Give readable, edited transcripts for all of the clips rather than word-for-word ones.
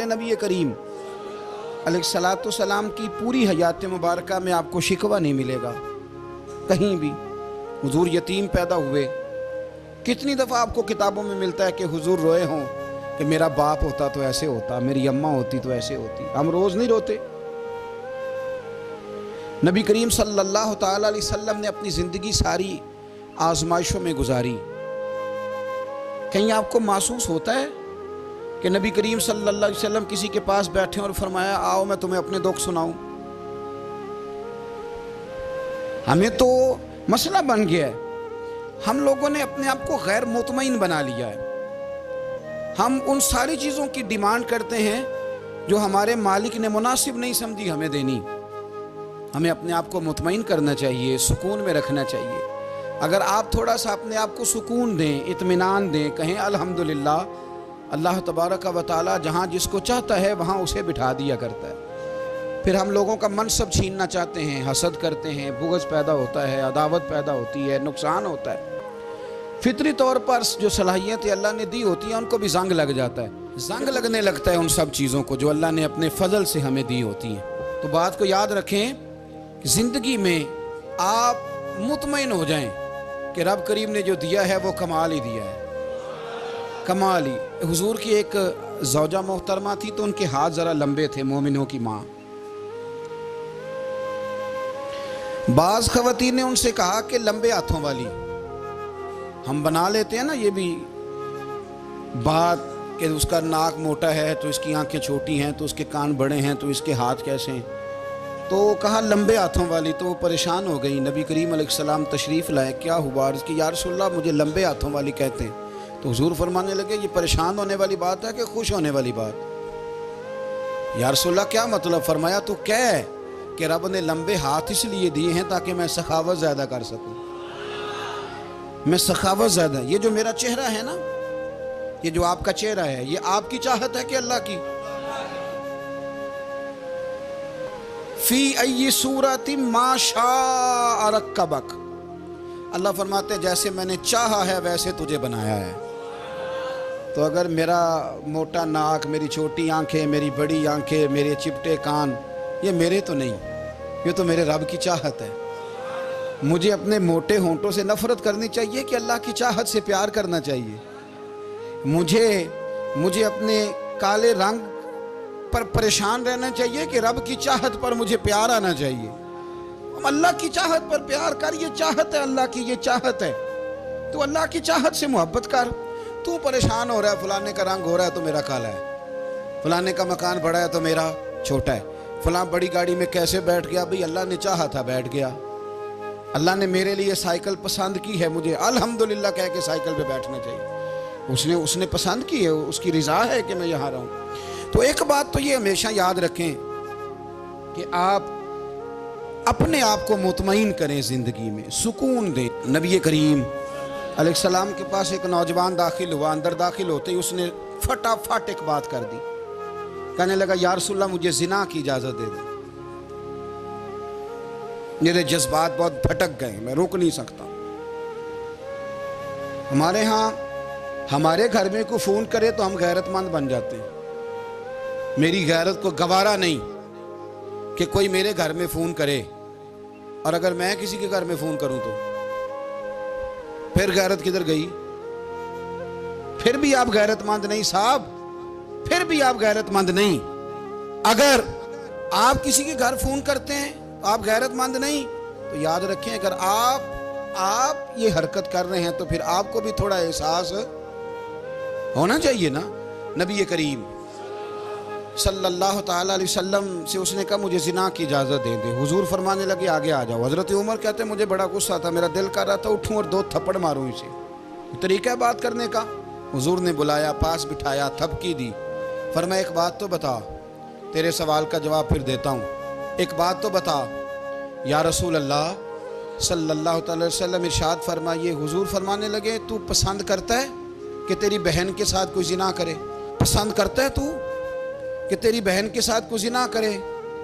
ہمارے نبی کریم علیہ الصلوۃ والسلام کی پوری حیات مبارکہ میں آپ کو شکوہ نہیں ملے گا کہیں بھی۔ حضور یتیم پیدا ہوئے، کتنی دفعہ آپ کو کتابوں میں ملتا ہے کہ حضور روئے ہوں کہ میرا باپ ہوتا تو ایسے ہوتا، میری اماں ہوتی تو ایسے ہوتی۔ ہم روز نہیں روتے۔ نبی کریم صلی اللہ تعالی علیہ وسلم نے اپنی زندگی ساری آزمائشوں میں گزاری۔ کہیں آپ کو محسوس ہوتا ہے کہ نبی کریم صلی اللہ علیہ وسلم کسی کے پاس بیٹھے اور فرمایا آؤ میں تمہیں اپنے دکھ سناؤں؟ ہمیں تو مسئلہ بن گیا ہے، ہم لوگوں نے اپنے آپ کو غیر مطمئن بنا لیا ہے۔ ہم ان ساری چیزوں کی ڈیمانڈ کرتے ہیں جو ہمارے مالک نے مناسب نہیں سمجھی ہمیں دینی۔ ہمیں اپنے آپ کو مطمئن کرنا چاہیے، سکون میں رکھنا چاہیے۔ اگر آپ تھوڑا سا اپنے آپ کو سکون دیں، اطمینان دیں، کہیں الحمدللہ، اللہ تبارک و تعالی جہاں جس کو چاہتا ہے وہاں اسے بٹھا دیا کرتا ہے۔ پھر ہم لوگوں کا منصب چھیننا چاہتے ہیں، حسد کرتے ہیں، بغض پیدا ہوتا ہے، عداوت پیدا ہوتی ہے، نقصان ہوتا ہے۔ فطری طور پر جو صلاحیتیں اللہ نے دی ہوتی ہیں ان کو بھی زنگ لگ جاتا ہے، زنگ لگنے لگتا ہے ان سب چیزوں کو جو اللہ نے اپنے فضل سے ہمیں دی ہوتی ہیں۔ تو بات کو یاد رکھیں کہ زندگی میں آپ مطمئن ہو جائیں کہ رب کریم نے جو دیا ہے وہ کمال ہی دیا ہے، کمال ہی۔ حضور کی ایک زوجہ محترمہ تھی تو ان کے ہاتھ ذرا لمبے تھے، مومنوں کی ماں۔ بعض خواتین نے ان سے کہا کہ لمبے ہاتھوں والی، ہم بنا لیتے ہیں نا یہ بھی بات کہ اس کا ناک موٹا ہے تو اس کی آنکھیں چھوٹی ہیں تو اس کے کان بڑے ہیں تو اس کے ہاتھ کیسے ہیں، تو کہا لمبے ہاتھوں والی۔ تو وہ پریشان ہو گئی، نبی کریم علیہ السلام تشریف لائے، کیا ہوا؟ عرض کی یا رسول اللہ مجھے لمبے ہاتھوں والی کہتے ہیں۔ تو حضور فرمانے لگے یہ پریشان ہونے والی بات ہے کہ خوش ہونے والی بات؟ یا رسول اللہ کیا مطلب؟ فرمایا تو کہہ کہ رب نے لمبے ہاتھ اس لیے دیے ہیں تاکہ میں سخاوت زیادہ کر سکوں، میں سخاوت زیادہ۔ یہ جو میرا چہرہ ہے نا، یہ جو آپ کا چہرہ ہے، یہ آپ کی چاہت ہے کہ اللہ کی؟ فی ای صورت ما شاء رکبک، اللہ فرماتے ہیں جیسے میں نے چاہا ہے ویسے تجھے بنایا ہے۔ تو اگر میرا موٹا ناک، میری چھوٹی آنکھیں، میری بڑی آنکھیں، میرے چپٹے کان، یہ میرے تو نہیں، یہ تو میرے رب کی چاہت ہے۔ مجھے اپنے موٹے ہونٹوں سے نفرت کرنی چاہیے کہ اللہ کی چاہت سے پیار کرنا چاہیے؟ مجھے اپنے کالے رنگ پر پریشان رہنا چاہیے کہ رب کی چاہت پر مجھے پیار آنا چاہیے؟ اللہ کی چاہت پر پیار کر، یہ چاہت ہے اللہ کی، یہ چاہت ہے۔ تو اللہ کی چاہت سے محبت کر۔ تو پریشان ہو رہا ہے فلانے کا رنگ ہو رہا ہے تو میرا کالا ہے، فلانے کا مکان بڑا ہے تو میرا چھوٹا ہے، فلاں بڑی گاڑی میں کیسے بیٹھ گیا؟ بھئی اللہ نے چاہا تھا بیٹھ گیا، اللہ نے میرے لیے سائیکل پسند کی ہے، مجھے الحمدللہ کہہ کے سائیکل پہ بیٹھنا چاہیے، اس نے پسند کی ہے، اس کی رضا ہے کہ میں یہاں رہوں۔ تو ایک بات تو یہ ہمیشہ یاد رکھیں کہ آپ اپنے آپ کو مطمئن کریں، زندگی میں سکون دیں۔ نبی کریم علیہ السلام کے پاس ایک نوجوان داخل ہوا، اندر داخل ہوتے ہی اس نے فٹافٹ ایک بات کر دی، کہنے لگا یا رسول اللہ مجھے زنا کی اجازت دے دیں۔ میرے جذبات بہت بھٹک گئے، میں روک نہیں سکتا۔ ہمارے ہاں ہمارے گھر میں کوئی فون کرے تو ہم غیرت مند بن جاتے ہیں، میری غیرت کو گوارا نہیں کہ کوئی میرے گھر میں فون کرے، اور اگر میں کسی کے گھر میں فون کروں تو پھر غیرت کدھر گئی؟ پھر بھی آپ غیرت مند نہیں صاحب، پھر بھی آپ غیرت مند نہیں۔ اگر آپ کسی کے گھر فون کرتے ہیں تو آپ غیرت مند نہیں، تو یاد رکھیں اگر آپ یہ حرکت کر رہے ہیں تو پھر آپ کو بھی تھوڑا احساس ہونا چاہیے نا۔ نبی کریم صلی اللہ تعالیٰ علیہ وسلم سے اس نے کہا مجھے زنا کی اجازت دے دے۔ حضور فرمانے لگے آگے آ جاؤ۔ حضرت عمر کہتے ہیں مجھے بڑا غصہ تھا، میرا دل کر رہا تھا اٹھوں اور 2 تھپڑ ماروں اسے، طریقہ ہے بات کرنے کا۔ حضور نے بلایا، پاس بٹھایا، تھپکی دی، فرمایا ایک بات تو بتا، تیرے سوال کا جواب پھر دیتا ہوں، ایک بات تو بتا۔ یا رسول اللہ صلی اللہ تعالی وسلم ارشاد فرمائیے۔ حضور فرمانے لگے تو پسند کرتا ہے کہ تیری بہن کے ساتھ کوئی زنا کرے؟ پسند کرتا ہے تو کہ تیری بہن کے ساتھ کوئی زنا کرے؟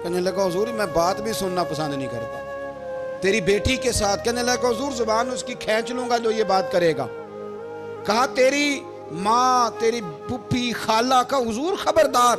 کہنے لگا حضور میں بات بھی سننا پسند نہیں کرتا۔ تیری بیٹی کے ساتھ؟ کہنے لگا حضور زبان اس کی کھینچ لوں گا جو یہ بات کرے گا۔ کہا تیری ماں، تیری پھوپھی، خالہ کا؟ حضور خبردار،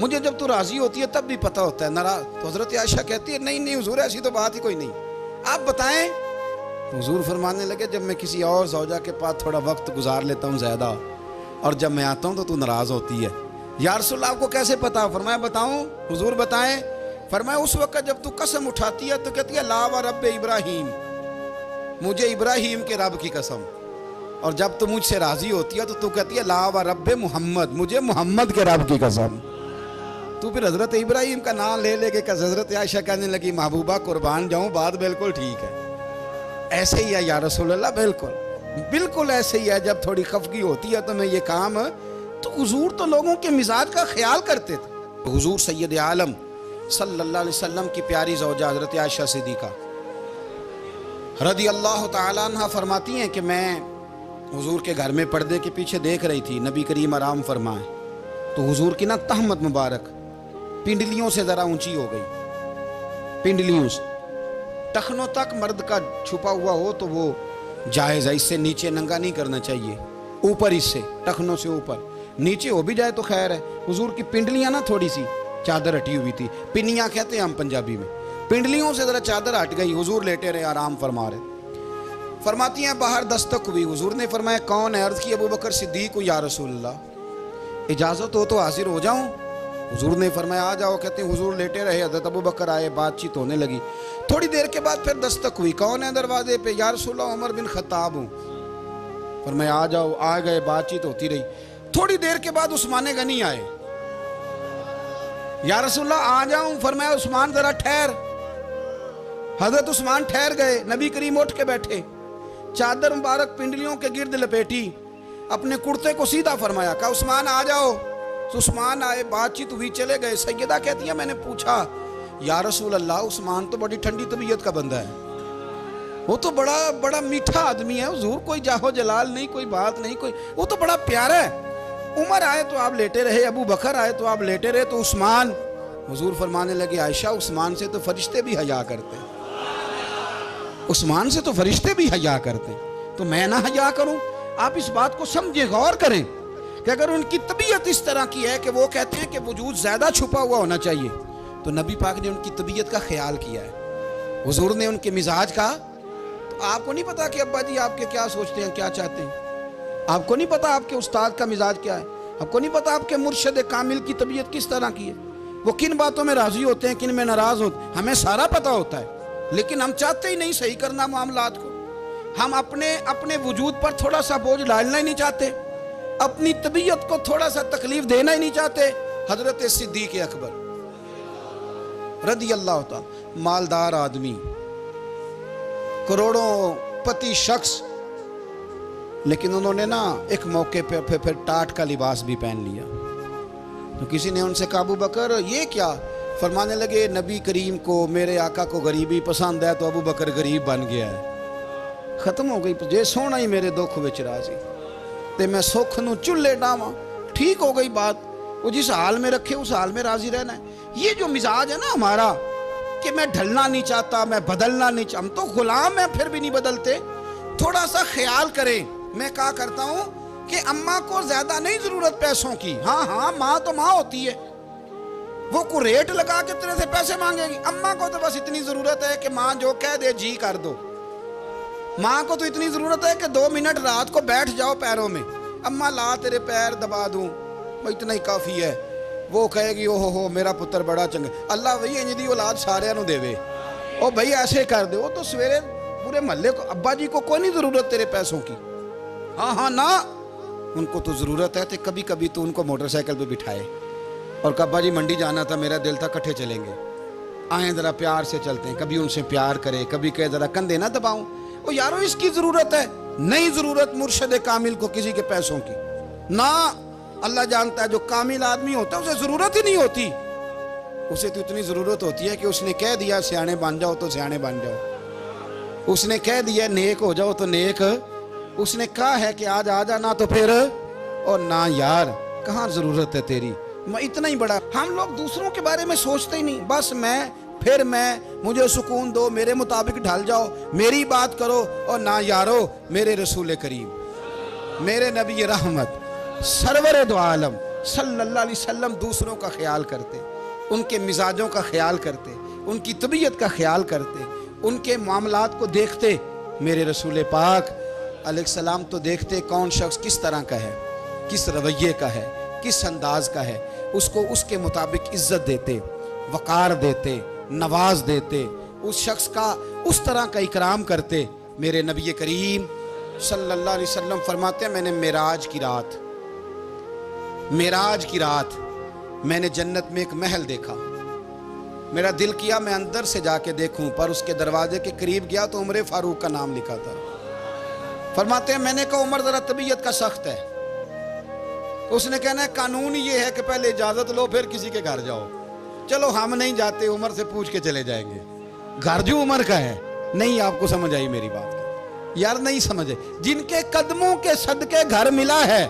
مجھے جب تو راضی ہوتی ہے تب بھی پتہ ہوتا ہے ناراض. تو حضرت عائشہ کہتی ہے نہیں نہیں حضور ایسی تو بات ہی کوئی نہیں, آپ بتائیں. تو حضور فرمانے لگے جب میں کسی اور زوجہ کے پاس تھوڑا وقت گزار لیتا ہوں زیادہ, اور جب میں آتا ہوں تو ناراض ہوتی ہے. یا رسول اللہ آپ کو کیسے پتا؟ فرمایا بتاؤں حضور بتائیں. فرمایا اس وقت جب تو قسم اٹھاتی ہے تو کہتی ہے لا و رب ابراہیم, مجھے ابراہیم کے رب کی قسم. اور جب تو مجھ سے راضی ہوتی ہے تو کہتی ہے لا و رب محمد, مجھے محمد کے رب کی قسم. تو پھر حضرت ابراہیم کا نام لے لے کے حضرت عائشہ کہنے لگی محبوبہ قربان جاؤں, بات بالکل ٹھیک ہے. ایسے ہی ہے یا رسول اللہ, بالکل بالکل ایسے ہی ہے. جب تھوڑی خفگی ہوتی ہے تو میں یہ کام, تو حضور تو لوگوں کے مزاج کا خیال کرتے تھے. حضور سید عالم صلی اللہ علیہ وسلم کی پیاری زوجہ حضرت عائشہ صدیقہ رضی اللہ تعالیٰ عنہ فرماتی ہیں کہ میں حضور کے گھر میں پردے کے پیچھے دیکھ رہی تھی, نبی کریم آرام فرمائے تو حضور کی نا تہمت مبارک پنڈلیوں سے ذرا اونچی ہو گئی. پنڈلیوں سے ٹخنوں تک مرد کا چھپا ہوا ہو تو وہ جائز ہے, اس سے نیچے ننگا نہیں کرنا چاہیے. اوپر اس سے ٹخنوں سے اوپر, نیچے ہو بھی جائے تو خیر ہے. حضور کی پنڈلیاں نا تھوڑی سی چادر ہٹی ہوئی تھی, پنیاں کہتے ہیں ہم پنجابی میں. پنڈلیوں سے ذرا چادر ہٹ گئی, حضور لیٹے رہے آرام فرما رہے. فرماتی ہیں باہر دستک ہوئی, حضور نے فرمایا کون ہے؟ عرض کی ابو بکر صدیق کو. یا رسول اللہ اجازت ہو تو حاضر ہو جاؤں؟ حضور نے فرمایا آ جاؤ. کہتے ہیں حضور لیٹے رہے, حضرت ابو بکر آئے, بات چیت ہونے لگی. تھوڑی دیر کے بعد پھر دستک ہوئی, کون ہے دروازے پہ؟ یا رسول اللہ عمر بن خطاب ہوں. فرمایا آ جاؤ. آ گئے, بات چیت ہوتی رہی. تھوڑی دیر کے بعد عثمان غنی آئے. یا رسول اللہ آ جاؤں؟ فرمایا عثمان ذرا ٹھہر. حضرت عثمان ٹھہر گئے. نبی کریم اٹھ کے بیٹھے, چادر مبارک پنڈلیوں کے گرد لپیٹی, اپنے کرتے کو سیدھا فرمایا, کہا عثمان آ جاؤ. تو عثمان آئے, بات چیت ہوئی, چلے گئے. سیدہ کہتی ہے میں نے پوچھا یا رسول اللہ عثمان تو بڑی ٹھنڈی طبیعت کا بندہ ہے, وہ تو بڑا میٹھا آدمی ہے حضور, کوئی جاہو جلال نہیں, کوئی بات نہیں, کوئی, وہ تو بڑا پیارا ہے. عمر آئے تو آپ لیٹے رہے, ابو بکر آئے تو آپ لیٹے رہے, تو عثمان. حضور فرمانے لگے عائشہ عثمان سے تو فرشتے بھی حیا کرتے ہیں, عثمان سے تو فرشتے بھی حیا کرتے ہیں, تو میں نہ حیا کروں؟ آپ اس بات کو سمجھے, غور کریں کہ اگر ان کی طبیعت اس طرح کی ہے کہ وہ کہتے ہیں کہ وجود زیادہ چھپا ہوا ہونا چاہیے, تو نبی پاک نے ان کی طبیعت کا خیال کیا ہے, حضور نے ان کے مزاج کا. تو آپ کو نہیں پتا کہ ابا جی آپ کے کیا سوچتے ہیں, کیا چاہتے ہیں؟ آپ کو نہیں پتا آپ کے استاد کا مزاج کیا ہے؟ آپ کو نہیں پتا آپ کے مرشد کامل کی طبیعت کس طرح کی ہے؟ وہ کن باتوں میں راضی ہوتے ہیں, کن میں ناراض ہوتے ہیں, ہمیں سارا پتا ہوتا ہے, لیکن ہم چاہتے ہی نہیں صحیح کرنا معاملات کو. ہم اپنے وجود پر تھوڑا سا بوجھ ڈالنا ہی نہیں چاہتے, اپنی طبیعت کو تھوڑا سا تکلیف دینا ہی نہیں چاہتے. حضرت صدیق اکبر رضی اللہ تعالی, مالدار آدمی, کروڑوں پتی شخص, لیکن انہوں نے نا ایک موقع پہ پھر ٹاٹ کا لباس بھی پہن لیا. تو کسی نے ان سے کہا ابو بکر یہ کیا؟ فرمانے لگے نبی کریم کو, میرے آقا کو غریبی پسند ہے, تو ابو بکر غریب بن گیا ہے. ختم ہو گئی, جے سونا ہی میرے دکھ وچ راضی تے میں سکھ نو چلے ڈاواں. ٹھیک ہو گئی بات, وہ جس حال میں رکھے اس حال میں راضی رہنا ہے. یہ جو مزاج ہے نا ہمارا کہ میں ڈھلنا نہیں چاہتا, میں بدلنا نہیں چاہتا, ہم تو غلام ہیں پھر بھی نہیں بدلتے. تھوڑا سا خیال کریں. میں کہا کرتا ہوں کہ اماں کو زیادہ نہیں ضرورت پیسوں کی, ہاں ماں تو ماں ہوتی ہے, وہ کو ریٹ لگا کے تیرے سے پیسے مانگے گی. اماں کو تو بس اتنی ضرورت ہے کہ ماں جو کہہ دے جی کر دو. ماں کو تو اتنی ضرورت ہے کہ 2 منٹ رات کو بیٹھ جاؤ پیروں میں, اماں لا تیرے پیر دبا دوں, اتنا ہی کافی ہے. وہ کہے گی اوہ میرا پتر بڑا چنگا, اللہ وہی انج دی اولاد سارے نو دے وے, او بھائی ایسے کر دے. وہ تو سویرے پورے محلے کو, ابا جی کو کوئی نہیں ضرورت تیرے پیسوں کی, ہاں نا, ان کو تو ضرورت ہے. تو کبھی کبھی تو ان کو موٹر سائیکل پہ بٹھائے اور ابا جی منڈی جانا تھا, میرا دل تھا کٹھے چلیں گے, آئیں ذرا پیار سے چلتے ہیں. کبھی ان سے پیار کرے, کبھی کہے ذرا کندھے نہ دباؤں. وہ یارو اس کی ضرورت ہے, نہیں ضرورت مرشد کامل کو کسی کے پیسوں کی نہ. اللہ جانتا ہے جو کامل آدمی ہوتا ہے اسے ضرورت ہی نہیں ہوتی. اسے تو اتنی ضرورت ہوتی ہے کہ اس نے کہہ دیا سیانے بن جاؤ تو سیانے بن جاؤ, اس نے کہہ دیا نیک ہو جاؤ تو نیک, اس نے کہا ہے کہ آج آ جانا تو پھر, اور نہ یار کہاں ضرورت ہے تیری, میں اتنا ہی بڑا. ہم لوگ دوسروں کے بارے میں سوچتے ہی نہیں, بس میں مجھے سکون دو, میرے مطابق ڈھل جاؤ, میری بات کرو. اور نہ یارو, میرے رسول کریم, میرے نبی رحمت, سرور دو عالم صلی اللہ علیہ وسلم دوسروں کا خیال کرتے، ان کے مزاجوں کا خیال کرتے، ان کی طبیعت کا خیال کرتے، ان کے معاملات کو دیکھتے۔ میرے رسول پاک علیہ السلام تو دیکھتے کون شخص کس طرح کا ہے، کس رویے کا ہے، کس انداز کا ہے، اس کو اس کے مطابق عزت دیتے، وقار دیتے، نواز دیتے، اس شخص کا اس طرح کا اکرام کرتے۔ میرے نبی کریم صلی اللہ علیہ وسلم فرماتے ہیں میں نے معراج کی رات میں نے جنت میں ایک محل دیکھا، میرا دل کیا میں اندر سے جا کے دیکھوں، پر اس کے دروازے کے قریب گیا تو عمر فاروق کا نام لکھا تھا۔ فرماتے ہیں میں نے کہا عمر ذرا طبیعت کا سخت ہے، اس نے کہنا ہے قانون یہ ہے کہ پہلے اجازت لو پھر کسی کے گھر جاؤ۔ چلو ہم نہیں جاتے، عمر سے پوچھ کے چلے جائیں گے، گھر جو عمر کا ہے۔ نہیں آپ کو سمجھ آئی میری بات یار؟ نہیں سمجھے؟ جن کے قدموں کے صدقے گھر ملا ہے،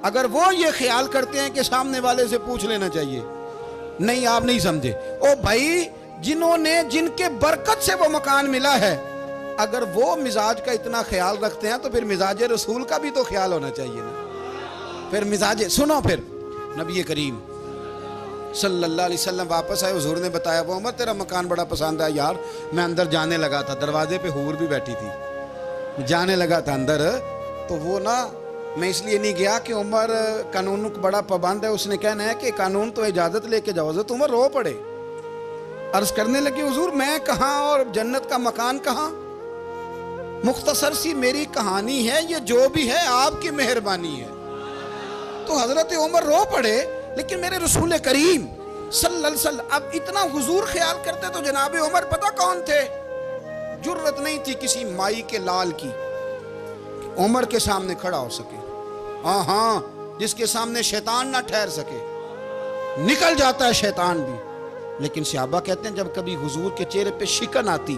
اگر وہ یہ خیال کرتے ہیں کہ سامنے والے سے پوچھ لینا چاہیے، نہیں آپ نہیں سمجھے۔ او بھائی جن کے برکت سے وہ مکان ملا ہے، اگر وہ مزاج کا اتنا خیال رکھتے ہیں تو پھر مزاج رسول کا بھی تو خیال ہونا چاہیے نا۔ پھر مزاج سنو، پھر نبی کریم صلی اللہ علیہ وسلم واپس آئے، حضور نے بتایا وہ عمر تیرا مکان بڑا پسند ہے یار، میں اندر جانے لگا تھا، دروازے پہ حور بھی بیٹھی تھی، جانے لگا تھا اندر، تو وہ نا میں اس لیے نہیں گیا کہ عمر قانون بڑا پابند ہے، اس نے کہنا ہے کہ قانون تو اجازت لے کے جاؤ۔ حضرت عمر رو پڑے، عرض کرنے لگے حضور میں کہاں اور جنت کا مکان کہاں؟ مختصر سی میری کہانی ہے، یہ جو بھی ہے آپ کی مہربانی ہے۔ تو حضرت عمر رو پڑے، لیکن میرے رسول کریم صلی اللہ علیہ وسلم اب اتنا حضور خیال کرتے تو جناب عمر پتہ کون تھے؟ جرت نہیں تھی کسی مائی کے لال کی عمر کے سامنے کھڑا ہو سکے، ہاں جس کے سامنے شیطان نہ ٹھہر سکے، نکل جاتا ہے شیطان بھی۔ لیکن صحابہ کہتے ہیں جب کبھی حضور کے چہرے پہ شکن آتی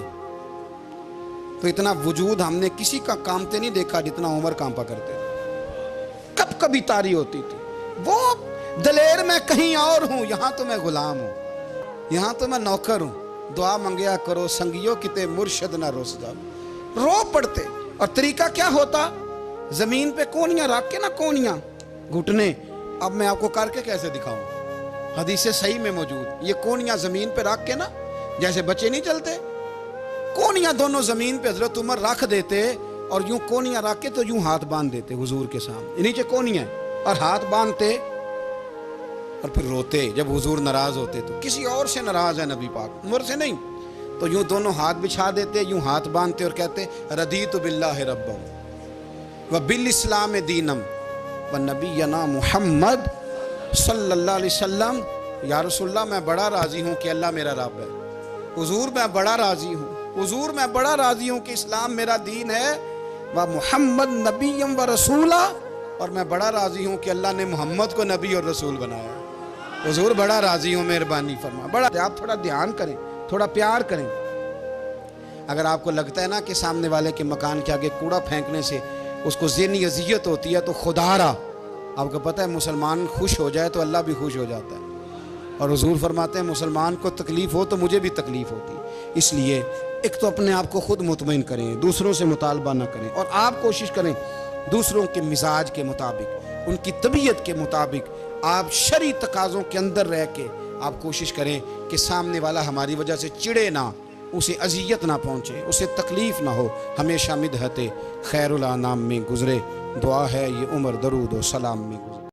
تو اتنا وجود ہم نے کسی کا کامتے نہیں دیکھا جتنا عمر کانپا کرتے تھے۔ کب کبھی تاری ہوتی تھی وہ دلیر میں کہیں اور ہوں، یہاں تو میں غلام ہوں، یہاں تو میں نوکر ہوں، دعا منگیا کرو سنگیو کتے مرشد نہ روس جاؤ۔ رو پڑتے، اور طریقہ کیا ہوتا؟ زمین پہ کونیاں رکھ کے نا، کونیاں گھٹنے، اب میں آپ کو کر کے کیسے دکھاؤں، حدیث صحیح میں موجود، یہ کونیاں زمین پہ رکھ کے نا، جیسے بچے نہیں چلتے، کونیاں دونوں زمین پہ حضرت عمر رکھ دیتے، اور یوں کونیاں رکھ کے تو یوں ہاتھ باندھ دیتے حضور کے سامنے، نیچے کونیاں اور ہاتھ باندھتے، اور پھر روتے جب حضور ناراض ہوتے تو کسی اور سے ناراض ہے نبی پاک، عمر سے نہیں، تو یوں دونوں ہاتھ بچھا دیتے، یوں ہاتھ باندھتے اور کہتے رضیت باللہ ربا وبالاسلام دینم ونبینا محمد صلی اللہ علیہ وسلم۔ یا رسول اللہ میں بڑا راضی ہوں کہ اللہ میرا رب ہے، حضور میں بڑا راضی ہوں، حضور میں بڑا راضی ہوں کہ اسلام میرا دین ہے، و محمد نبیم و رسولہ، اور میں بڑا راضی ہوں کہ اللہ نے محمد کو نبی اور رسول بنایا۔ حضور بڑا راضی ہوں، مہربانی فرما، بڑا آپ تھوڑا دھیان کریں، تھوڑا پیار کریں۔ اگر آپ کو لگتا ہے نا کہ سامنے والے کے مکان کے آگے کوڑا پھینکنے سے اس کو ذہنی اذیت ہوتی ہے تو خدا را، آپ کو پتہ ہے مسلمان خوش ہو جائے تو اللہ بھی خوش ہو جاتا ہے، اور حضور فرماتے ہیں مسلمان کو تکلیف ہو تو مجھے بھی تکلیف ہوتی ہے۔ اس لیے ایک تو اپنے آپ کو خود مطمئن کریں، دوسروں سے مطالبہ نہ کریں، اور آپ کوشش کریں دوسروں کے مزاج کے مطابق، ان کی طبیعت کے مطابق، آپ شرعی تقاضوں کے اندر رہ کے آپ کوشش کریں کہ سامنے والا ہماری وجہ سے چڑے نہ، اسے اذیت نہ پہنچے، اسے تکلیف نہ ہو، ہمیشہ مدحت خیر الانام میں گزرے۔ دعا ہے یہ عمر درود و سلام میں گزرے۔